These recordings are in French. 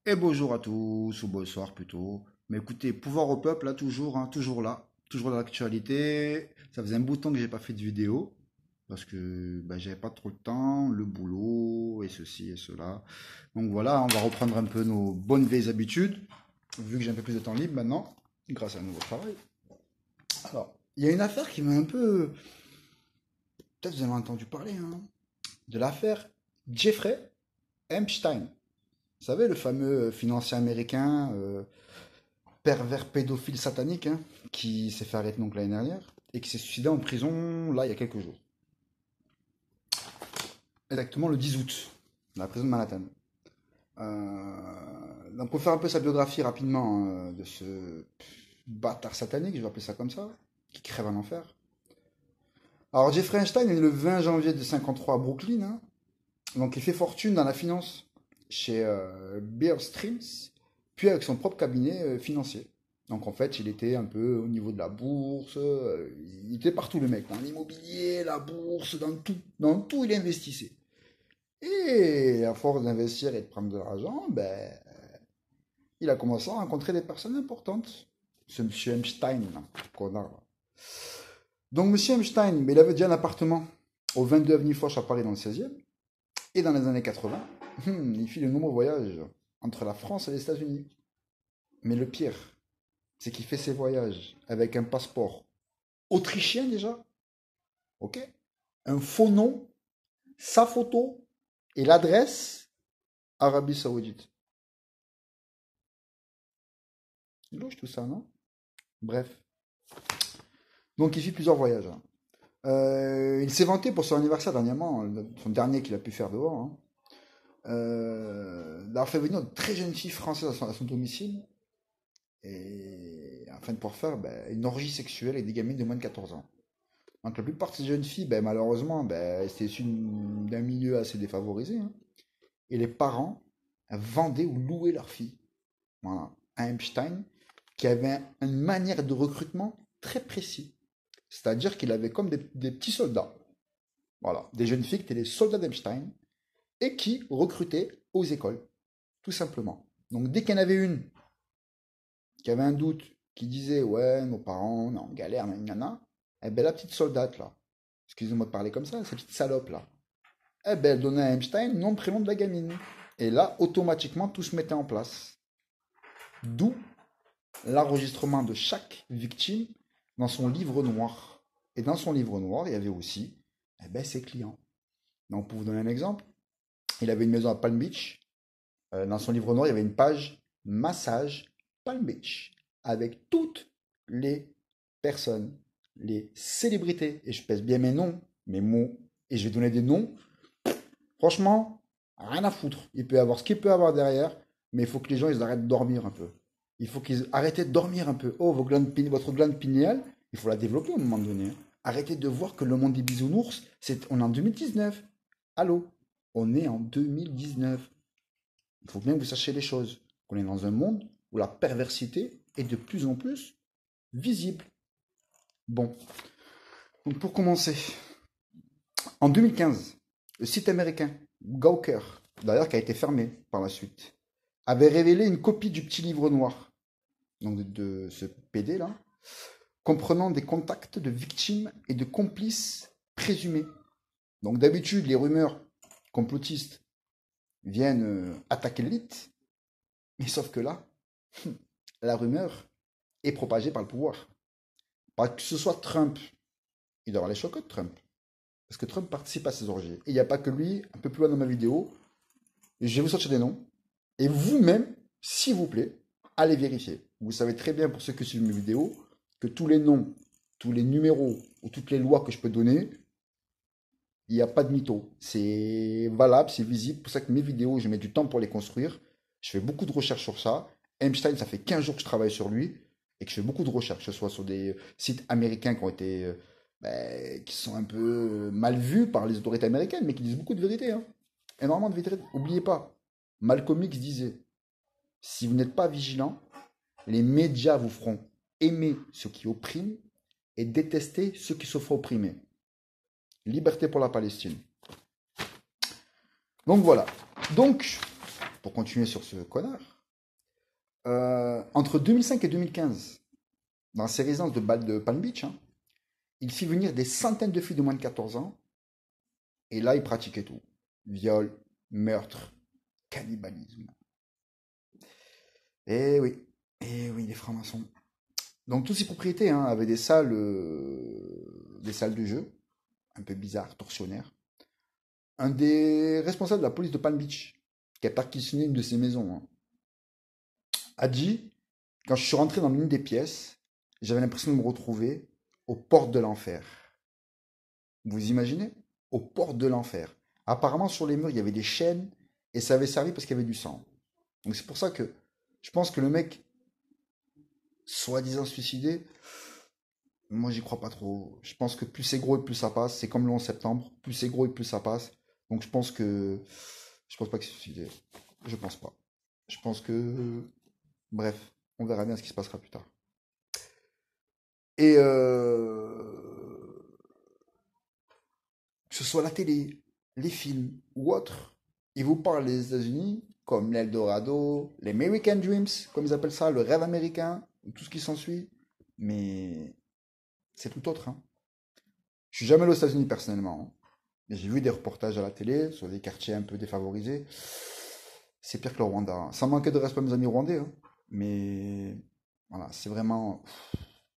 Et bonjour à tous, ou bonsoir plutôt. Mais écoutez, pouvoir au peuple, là, toujours, hein, toujours dans l'actualité. Ça faisait un bout de temps que j'ai pas fait de vidéo, parce que bah, j'avais pas trop le temps, le boulot, et ceci et cela. Donc voilà, on va reprendre un peu nos bonnes vieilles habitudes, vu que j'ai un peu plus de temps libre maintenant, grâce à un nouveau travail. Alors, il y a une affaire qui m'a un peu... Peut-être vous avez entendu parler, hein, de l'affaire Jeffrey Epstein. Vous savez, le fameux financier américain pervers pédophile satanique, hein, qui s'est fait arrêter donc l'année dernière et qui s'est suicidé en prison là il y a quelques jours. Exactement le 10 août, dans la prison de Manhattan. Donc pour faire un peu sa biographie rapidement de ce bâtard satanique, je vais appeler ça comme ça, qui crève en enfer. Alors Jeffrey Einstein est né le 20 janvier de 53 à Brooklyn, hein. Donc il fait fortune dans la finance chez Bear Stearns, puis avec son propre cabinet financier. Donc en fait, il était un peu au niveau de la bourse, il était partout le mec, dans l'immobilier, la bourse, dans tout il investissait. Et à force d'investir et de prendre de l'argent, ben, il a commencé à rencontrer des personnes importantes. Ce monsieur Epstein, là, connard. Là. Donc monsieur Epstein, ben, il avait déjà un appartement au 22 avenue Foch à Paris dans le 16e. Et dans les années 80, il fit de nombreux voyages entre la France et les États-Unis. Mais le pire, c'est qu'il fait ses voyages avec un passeport autrichien déjà, ok? Un faux nom, sa photo et l'adresse Arabie Saoudite. Louche tout ça, non? Bref. Donc il fit plusieurs voyages, hein. Il s'est vanté pour son anniversaire dernièrement, son dernier qu'il a pu faire dehors, hein, d'avoir fait venir de très jeunes filles françaises à son domicile et afin de pouvoir faire ben, une orgie sexuelle avec des gamines de moins de 14 ans. Donc la plupart de ces jeunes filles, ben, malheureusement, ben, c'était issu d'un milieu assez défavorisé, hein. Et les parents vendaient ou louaient leurs filles. Voilà. À Epstein, qui avait une manière de recrutement très précis. C'est-à-dire qu'il avait comme des petits soldats. Voilà. Des jeunes filles qui étaient les soldats d'Epstein et qui recrutaient aux écoles, tout simplement. Donc dès qu'il y en avait une qui avait un doute, qui disait ouais, nos parents, on est en galère, nanana, eh ben la petite soldate là, excusez-moi de parler comme ça, cette petite salope là, eh ben elle donnait à Einstein nom, prénom de la gamine. Et là, automatiquement, tout se mettait en place. D'où l'enregistrement de chaque victime dans son livre noir. Et dans son livre noir, il y avait aussi eh ben, ses clients. Donc, pour vous donner un exemple, il avait une maison à Palm Beach. Dans son livre noir, il y avait une page massage Palm Beach avec toutes les personnes, les célébrités. Et je pèse bien mes noms, mes mots, et je vais donner des noms. Franchement, rien à foutre. Il peut y avoir ce qu'il peut avoir derrière, mais il faut que les gens ils arrêtent de dormir un peu. Il faut qu'ils arrêtent de dormir un peu. Oh, votre glande pinéale, il faut la développer à un moment donné, hein. Arrêtez de voir que le monde des bisounours, on est en 2019. Allô? On est en 2019. Il faut bien que vous sachiez les choses. Qu'on est dans un monde où la perversité est de plus en plus visible. Bon, donc pour commencer, en 2015, le site américain Gawker, d'ailleurs qui a été fermé par la suite, avait révélé une copie du petit livre noir, donc de ce PD là, comprenant des contacts de victimes et de complices présumés. Donc d'habitude, les rumeurs complotistes viennent attaquer l'élite, mais sauf que là, la rumeur est propagée par le pouvoir. Pas que ce soit Trump, il doit avoir les chocs de Trump, parce que Trump participe à ces orgies. Et il n'y a pas que lui, un peu plus loin dans ma vidéo, je vais vous sortir des noms. Et vous-même, s'il vous plaît, allez vérifier. Vous savez très bien, pour ceux qui suivent mes vidéos, que tous les noms, tous les numéros ou toutes les lois que je peux donner, il n'y a pas de mytho. C'est valable, c'est visible. C'est pour ça que mes vidéos, je mets du temps pour les construire. Je fais beaucoup de recherches sur ça. Einstein, ça fait 15 jours que je travaille sur lui et que je fais beaucoup de recherches, que ce soit sur des sites américains qui ont été, qui sont un peu mal vus par les autorités américaines, mais qui disent beaucoup de vérité, hein. Énormément de vérité. N'oubliez pas, Malcolm X disait, si vous n'êtes pas vigilant, les médias vous feront aimer ceux qui oppriment et détester ceux qui se font opprimer. Liberté pour la Palestine. Donc voilà. Donc, pour continuer sur ce connard, entre 2005 et 2015, dans ses résidences de Palm Beach, hein, il fit venir des centaines de filles de moins de 14 ans, et là, il pratiquait tout. Viol, meurtre, cannibalisme. Et oui, les francs-maçons. Donc, toutes ces propriétés hein, avaient des salles de jeu, un peu bizarres, torsionnaires. Un des responsables de la police de Palm Beach, qui a perquisitionné une de ces maisons, hein, a dit, quand je suis rentré dans l'une des pièces, j'avais l'impression de me retrouver aux portes de l'enfer. Vous imaginez? Aux portes de l'enfer. Apparemment, sur les murs, il y avait des chaînes et ça avait servi parce qu'il y avait du sang. Donc c'est pour ça que je pense que le mec, soi-disant suicidé, moi j'y crois pas trop. Je pense que plus c'est gros et plus ça passe. C'est comme le 11 septembre. Plus c'est gros et plus ça passe. Donc je pense pas qu'il s'est suicidé. Je pense pas. Je pense que, bref, on verra bien ce qui se passera plus tard. Et que ce soit la télé, les films ou autres, ils vous parlent des États-Unis comme l'Eldorado, les American Dreams, comme ils appellent ça, le rêve américain, tout ce qui s'ensuit. Mais c'est tout autre. Hein. Je suis jamais allé aux États-Unis personnellement, hein. Mais j'ai vu des reportages à la télé sur des quartiers un peu défavorisés. C'est pire que le Rwanda. Hein. Sans manquer de respect à mes amis rwandais. Hein. Mais voilà, c'est vraiment.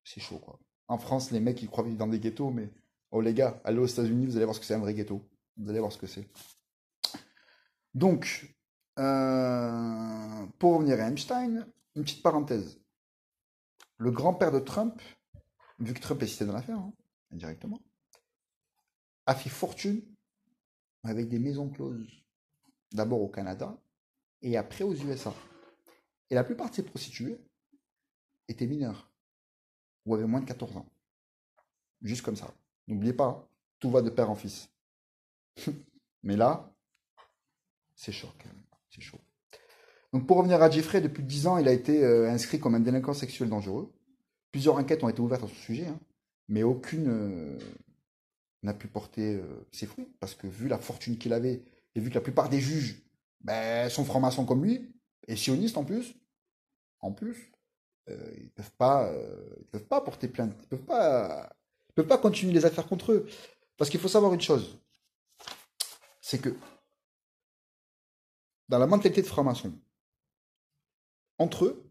C'est chaud, quoi. En France, les mecs, ils croient vivre dans des ghettos, mais oh les gars, allez aux États-Unis, vous allez voir ce que c'est un vrai ghetto. Vous allez voir ce que c'est. Donc, pour revenir à Einstein, une petite parenthèse. Le grand-père de Trump, vu que Trump est cité dans l'affaire, hein, indirectement, a fait fortune avec des maisons closes. D'abord au Canada et après aux USA. Et la plupart de ces prostituées étaient mineures ou avaient moins de 14 ans. Juste comme ça. N'oubliez pas, tout va de père en fils. Mais là, c'est chaud quand même. C'est chaud. Donc pour revenir à Jeffrey, depuis 10 ans, il a été inscrit comme un délinquant sexuel dangereux. Plusieurs enquêtes ont été ouvertes à ce sujet, hein, mais aucune n'a pu porter ses fruits, parce que vu la fortune qu'il avait, et vu que la plupart des juges ben, sont francs-maçons comme lui, et sionistes en plus, ils peuvent pas porter plainte, ils peuvent pas continuer les affaires contre eux. Parce qu'il faut savoir une chose, c'est que dans la mentalité de franc-maçon, entre eux,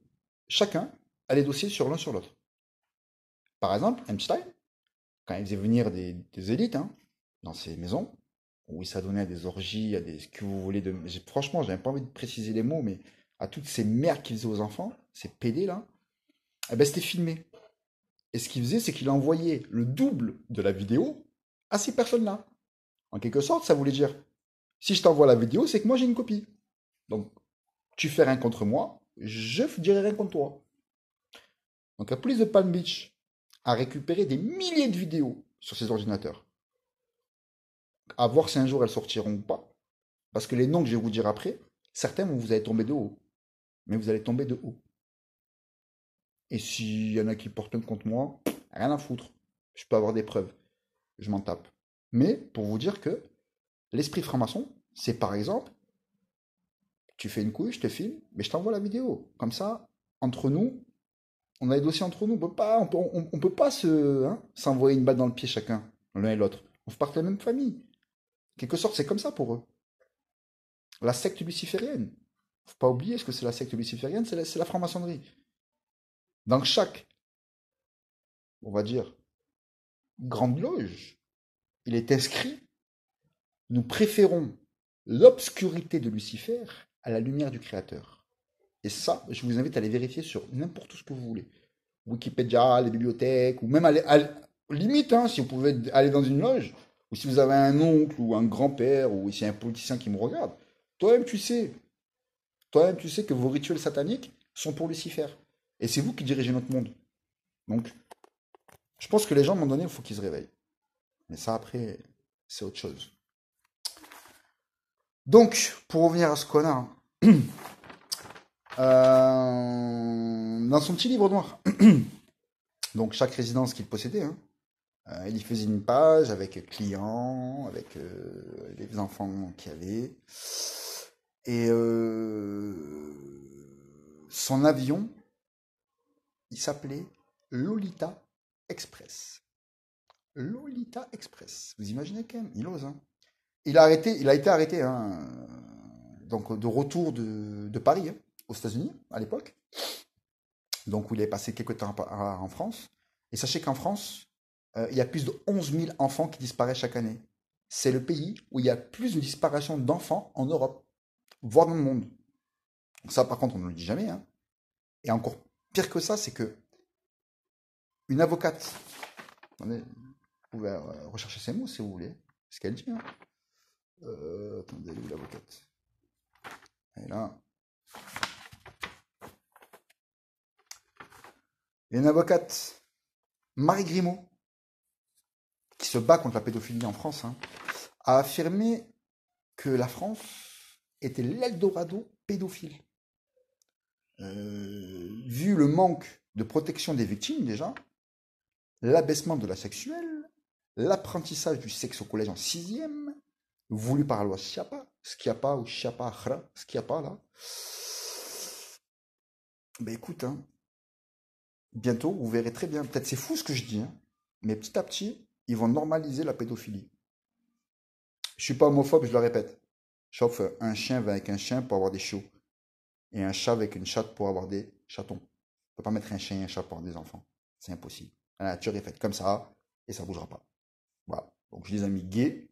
chacun a les dossiers sur l'un sur l'autre. Par exemple, Einstein, quand il faisait venir des élites hein, dans ses maisons, où il s'adonnait à des orgies, à des ce que vous voulez de. Franchement, j'avais pas envie de préciser les mots, mais à toutes ces merdes qu'il faisait aux enfants, ces PD là, eh ben c'était filmé. Et ce qu'il faisait, c'est qu'il envoyait le double de la vidéo à ces personnes-là. En quelque sorte, ça voulait dire, si je t'envoie la vidéo, c'est que moi j'ai une copie. Donc, tu fais rien contre moi, je dirai rien contre toi. Donc, la police de Palm Beach a récupéré des milliers de vidéos sur ces ordinateurs. À voir si un jour elles sortiront ou pas. Parce que les noms que je vais vous dire après, certains vous allez tomber de haut. Mais vous allez tomber de haut. Et s'il y en a qui portent un contre moi, rien à foutre. Je peux avoir des preuves. Je m'en tape. Mais pour vous dire que l'esprit franc-maçon, c'est par exemple, tu fais une couille, je te filme, mais je t'envoie la vidéo. Comme ça, entre nous, on a les dossiers entre nous. On peut pas s'envoyer une balle dans le pied chacun, l'un et l'autre. On fait partie de la même famille. En quelque sorte, c'est comme ça pour eux. La secte luciférienne. Faut pas oublier ce que c'est la secte luciférienne, c'est la franc-maçonnerie. Dans chaque, on va dire, grande loge, il est inscrit, nous préférons l'obscurité de Lucifer à la lumière du Créateur. Et ça, je vous invite à aller vérifier sur n'importe où ce que vous voulez. Wikipédia, les bibliothèques, ou même limite, hein, si vous pouvez aller dans une loge, ou si vous avez un oncle ou un grand-père, ou si y a un politicien qui me regarde, toi-même tu sais que vos rituels sataniques sont pour Lucifer. Et c'est vous qui dirigez notre monde. Donc, je pense que les gens, à un moment donné, il faut qu'ils se réveillent. Mais ça, après, c'est autre chose. Donc, pour revenir à ce connard, dans son petit livre noir, donc chaque résidence qu'il possédait, hein, il y faisait une page avec clients, avec les enfants qu'il y avait. Et son avion, il s'appelait Lolita Express. Lolita Express. Vous imaginez quand même, il ose, hein. Il a été arrêté, hein, donc de retour de Paris, hein, aux États-Unis à l'époque, donc où il est passé quelques temps en France. Et sachez qu'en France, il y a plus de 11 000 enfants qui disparaissent chaque année. C'est le pays où il y a plus de disparitions d'enfants en Europe, voire dans le monde. Donc ça, par contre, on ne le dit jamais, hein. Et encore pire que ça, c'est que une avocate, attendez, vous pouvez rechercher ces mots si vous voulez, ce qu'elle dit, hein. Attendez, où l'avocate? Et là, il y a une avocate, Marie Grimaud, qui se bat contre la pédophilie en France, hein, a affirmé que la France était l'Eldorado pédophile. Vu le manque de protection des victimes déjà, l'abaissement de la sexuelle, l'apprentissage du sexe au collège en sixième, voulu par la loi Schiappa ou Schiappa là. Ben écoute, hein, bientôt vous verrez très bien, peut-être c'est fou ce que je dis, hein, mais petit à petit, ils vont normaliser la pédophilie. Je suis pas homophobe, je le répète. Sauf un chien va avec un chien pour avoir des chiots. Et un chat avec une chatte pour avoir des chatons. On ne peut pas mettre un chien et un chat pour avoir des enfants. C'est impossible. La nature est faite comme ça et ça ne bougera pas. Voilà. Donc j'ai des amis gays,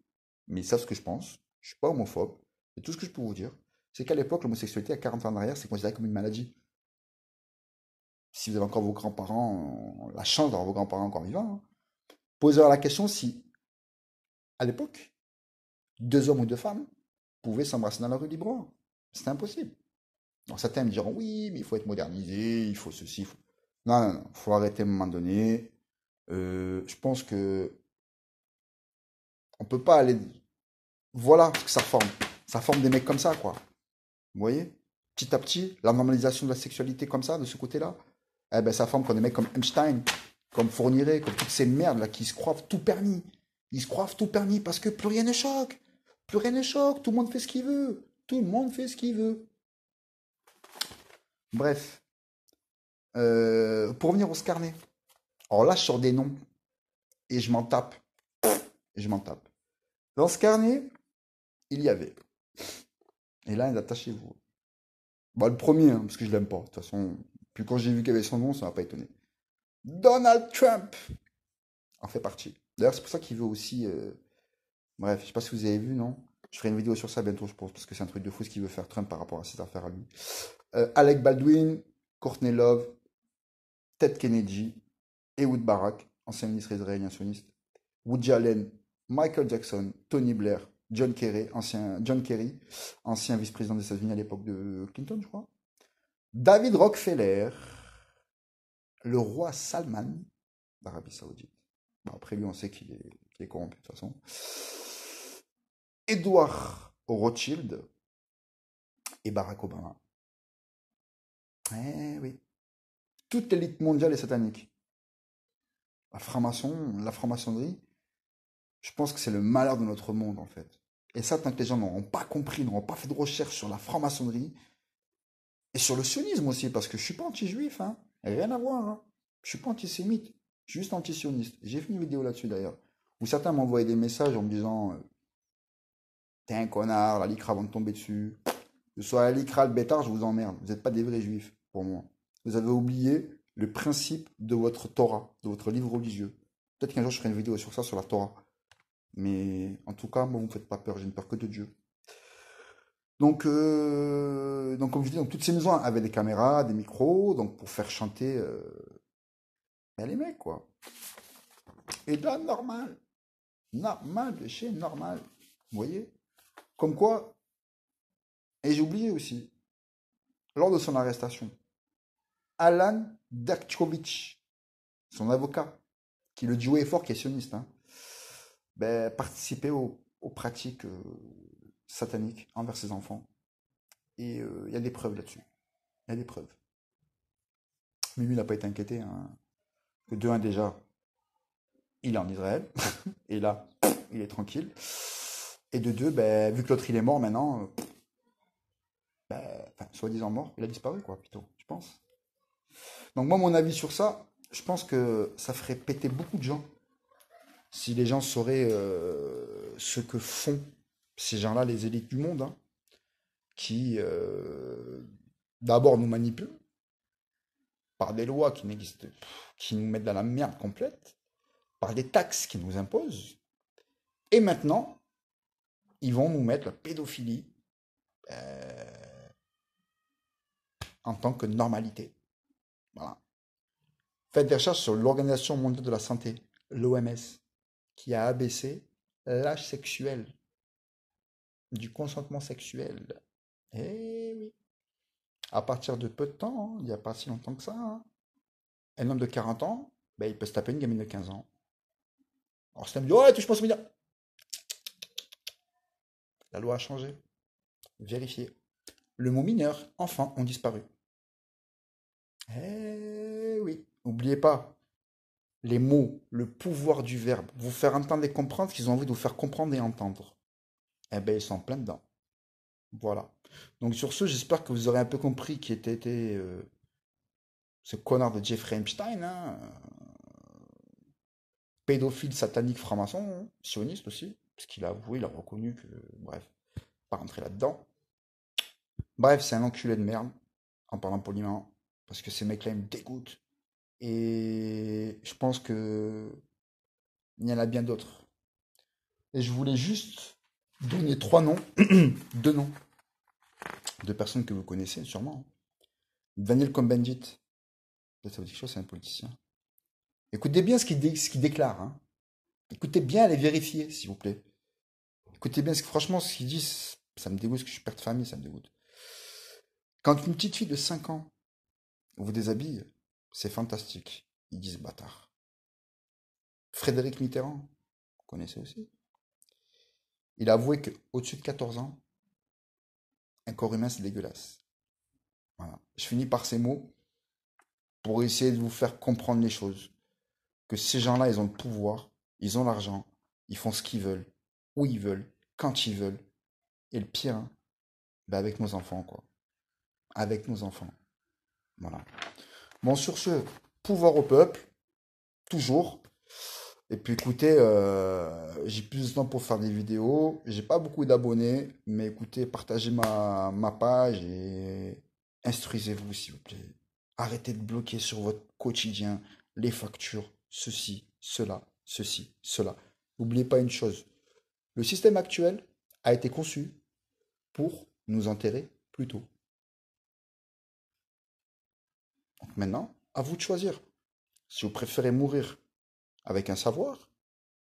mais ils savent ce que je pense. Je suis pas homophobe. Et tout ce que je peux vous dire, c'est qu'à l'époque, l'homosexualité, à 40 ans en arrière, c'est considéré comme une maladie. Si vous avez encore vos grands-parents, la chance d'avoir vos grands-parents encore vivants, hein, posez-leur la question si, à l'époque, deux hommes ou deux femmes pouvaient s'embrasser dans la rue librement. C'était impossible. Donc certains me diront oui, mais il faut être modernisé, il faut ceci. Non, non, non, il faut arrêter à un moment donné. Je pense que on peut pas aller. Voilà ce que ça forme. Ça forme des mecs comme ça, quoi. Vous voyez? Petit à petit, la normalisation de la sexualité comme ça, de ce côté-là, eh ben, ça forme comme des mecs comme Einstein, comme Fourniret, comme toutes ces merdes là qui se croient tout permis. Ils se croient tout permis parce que plus rien ne choque. Plus rien ne choque. Tout le monde fait ce qu'il veut. Tout le monde fait ce qu'il veut. Bref. Pour revenir au Scarnet. Alors là, je sors des noms et je m'en tape. Et je m'en tape. Dans ce carnet, il y avait. Et là, attachez-vous. Bon, le premier, hein, parce que je l'aime pas. De toute façon, puis quand j'ai vu qu'il y avait son nom, ça m'a pas étonné. Donald Trump en fait partie. D'ailleurs, c'est pour ça qu'il veut aussi. Bref, je sais pas si vous avez vu, non? Je ferai une vidéo sur ça bientôt, je pense, parce que c'est un truc de fou ce qu'il veut faire Trump par rapport à ses affaires à lui. Alec Baldwin, Courtney Love, Ted Kennedy, Ehud Barak, ancien ministre israélien sioniste, Woody Allen, Michael Jackson, Tony Blair, John Kerry, ancien vice-président des États-Unis à l'époque de Clinton, je crois, David Rockefeller, le roi Salman d'Arabie Saoudite. Bon, après lui, on sait qu'il est corrompu de toute façon. Edward Rothschild et Barack Obama. Eh oui. Toute l'élite mondiale est satanique. La franc-maçonnerie, je pense que c'est le malheur de notre monde, en fait. Et ça, tant que les gens n'auront pas compris, n'auront pas fait de recherche sur la franc-maçonnerie, et sur le sionisme aussi, parce que je suis pas anti-juif, hein. Rien à voir, hein. Je suis pas antisémite, je suis juste anti-sioniste. J'ai fait une vidéo là-dessus d'ailleurs, où certains m'envoyaient des messages en me disant t'es un connard, la lycra va me tomber dessus. Que ce soit la lycra, le bêtard, je vous emmerde. Vous n'êtes pas des vrais juifs, pour moi. Vous avez oublié le principe de votre Torah, de votre livre religieux. Peut-être qu'un jour je ferai une vidéo sur ça, sur la Torah. Mais en tout cas, moi, vous ne me faites pas peur, j'ai une peur que de Dieu. Donc comme je dis, donc, toutes ces maisons avaient des caméras, des micros, donc pour faire chanter ben, les mecs, quoi. Et là, normal. Normal, de chez normal. Vous voyez? Comme quoi, et j'ai oublié aussi, lors de son arrestation, Alan Dershowitz, son avocat, qui le duo est fort, qui est sioniste, hein, ben, participait aux pratiques sataniques envers ses enfants. Et il y a des preuves là-dessus. Il y a des preuves. Mais lui, il n'a pas été inquiété, hein. Que de un déjà, il est en Israël. Et là, il est tranquille. Et de deux, ben, vu que l'autre il est mort maintenant, ben, enfin, soi-disant mort, il a disparu, quoi, plutôt, je pense. Donc moi, mon avis sur ça, je pense que ça ferait péter beaucoup de gens si les gens sauraient ce que font ces gens-là, les élites du monde, hein, qui d'abord nous manipulent par des lois qui n'existent, qui nous mettent dans la merde complète, par des taxes qui nous imposent, et maintenant, ils vont nous mettre la pédophilie en tant que normalité. Voilà. Faites des recherches sur l'Organisation mondiale de la santé, l'OMS, qui a abaissé l'âge sexuel, du consentement sexuel. Eh oui. À partir de peu de temps, hein, il n'y a pas si longtemps que ça, hein, un homme de 40 ans, ben, il peut se taper une gamine de 15 ans. Alors si tu me dit, ouais, touche pas ce média. La loi a changé. Vérifiez. Le mot mineur, enfant, ont disparu. Eh oui. N'oubliez pas, les mots, le pouvoir du verbe, vous faire entendre et comprendre ce qu'ils ont envie de vous faire comprendre et entendre. Eh ben, ils sont plein dedans. Voilà. Donc sur ce, j'espère que vous aurez un peu compris qui était ce connard de Jeffrey Epstein, hein, pédophile satanique franc-maçon, hein, sioniste aussi, parce qu'il a avoué, il a reconnu que, bref, pas rentrer là-dedans. Bref, c'est un enculé de merde, en parlant poliment, parce que ces mecs-là, ils me dégoûtent. Et je pense que il y en a bien d'autres. Et je voulais juste donner trois noms, deux noms, de personnes que vous connaissez sûrement. Daniel Cohn-Bendit, ça vous dit quelque chose, c'est un politicien. Écoutez bien ce qu'il déclare, hein. Écoutez bien, allez vérifier, s'il vous plaît. Écoutez bien, franchement, ce qu'ils disent, ça me dégoûte, parce que je suis père de famille, ça me dégoûte. Quand une petite fille de 5 ans vous déshabille, c'est fantastique. Ils disent bâtard. Frédéric Mitterrand, vous connaissez aussi. Il a avoué qu'au-dessus de 14 ans, un corps humain, c'est dégueulasse. Voilà. Je finis par ces mots pour essayer de vous faire comprendre les choses. Que ces gens-là, ils ont le pouvoir, ils ont l'argent, ils font ce qu'ils veulent, où ils veulent, quand ils veulent. Et le pire, hein, ben avec nos enfants, quoi. Avec nos enfants. Voilà. Bon, sur ce, pouvoir au peuple, toujours. Et puis écoutez, j'ai plus de temps pour faire des vidéos. J'ai pas beaucoup d'abonnés, mais écoutez, partagez ma page et instruisez-vous, s'il vous plaît. Arrêtez de bloquer sur votre quotidien les factures, ceci, cela. N'oubliez pas une chose, le système actuel a été conçu pour nous enterrer plus tôt. Donc maintenant, à vous de choisir. Si vous préférez mourir avec un savoir,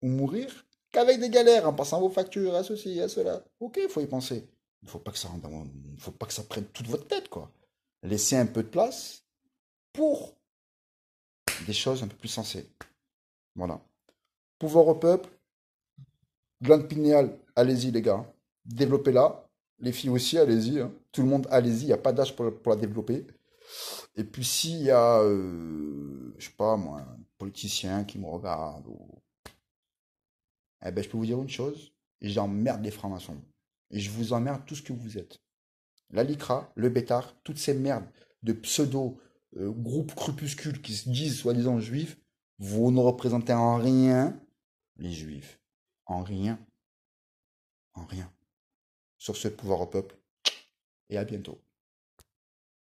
ou mourir qu'avec des galères, en passant vos factures à ceci, à cela. Ok, il faut y penser. Il ne faut pas que ça il faut pas que ça prenne toute votre tête, quoi. Laissez un peu de place pour des choses un peu plus sensées. Voilà. Pouvoir au peuple, glande pinéale, allez-y les gars. Développez-la. Les filles aussi, allez-y, hein. Tout le monde, allez-y. Il n'y a pas d'âge pour la développer. Et puis s'il y a, je sais pas moi, un politicien qui me regarde, eh ben, je peux vous dire une chose, j'emmerde les francs-maçons. Et je vous emmerde tout ce que vous êtes. La LICRA, le Bétard, toutes ces merdes de pseudo groupes crépuscules qui se disent soi-disant juifs, vous ne représentez en rien les juifs. En rien. En rien. Sur ce, pouvoir au peuple. Et à bientôt.